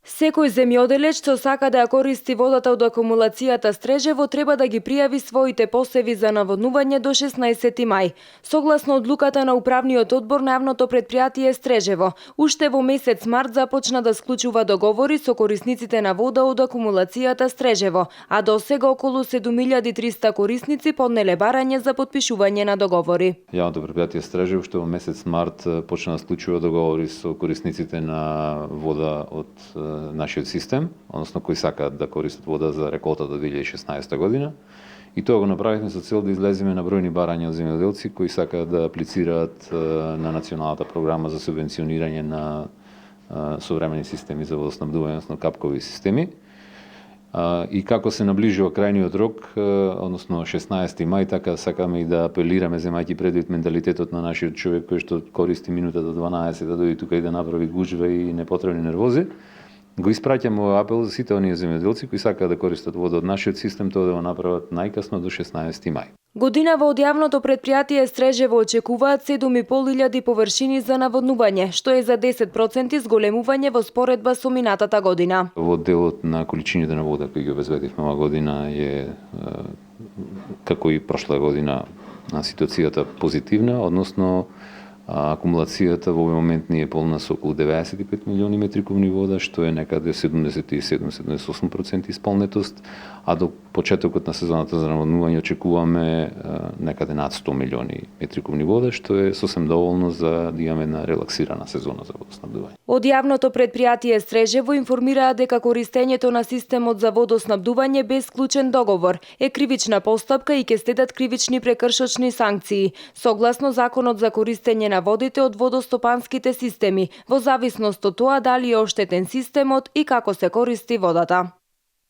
Секој земјоделец што сака да ја користи водата од акумулацијата Стрежево треба да ги пријави своите посеви за наводнување до 16 мај. Согласно одлуката на управниот одбор на јавното претпријатие Стрежево, уште во месец март започна да склучува договори со корисниците на вода од акумулацијата Стрежево, а досега околу 7300 корисници поднеле барање за потпишување на договори. Јавното претпријатие Стрежево што во месец март почна да склучува договори со корисниците на вода од нашиот систем, односно кои сакаат да користат вода за реколтата 2016 година. И тоа го направивме со цел да излеземе на бројни барања од земјоделци кои сакаат да аплицираат на националната програма за субвенционирање на современи системи за водоснабдување, односно капкови системи. И како се наближува крајниот рок, односно 16 мај, така сакаме и да апелираме, земајќи предвид менталитетот на нашиот човек кој што користи минутата 12 да дојде тука и да направи гужва и непотребни нервози. Го испраќаме овој апел за сите оние земјоделци кои сакаат да користат вода од нашиот систем, тоа да го направат најкасно до 16 мај. Годинава од јавното претпријатие Стрежево очекуваат 7.500 површини за наводнување, што е за 10% зголемување во споредба со минатата година. Во делот на количините на вода кои ги обезбедивме оваа година е како и прошла година ситуацијата позитивна, односно акумулацијата во овој момент ни е полна со околу 95 милиони метри кубни вода, што е некаде 77-78% исполнетост, а до почетокот на сезоната за наводнување очекуваме некаде над 100 милиони метри кубни вода, што е сосем доволно за да имаме една релаксирана сезона за водоснабдување. Од јавното претпријатие Стрежево информираа дека користењето на системот за водоснабдување без склучен договор е кривична постапка и ќе следат кривични прекршочни санкции, согласно Законот за користење на водите од водостопанските системи, во зависност од тоа дали е оштетен системот и како се користи водата.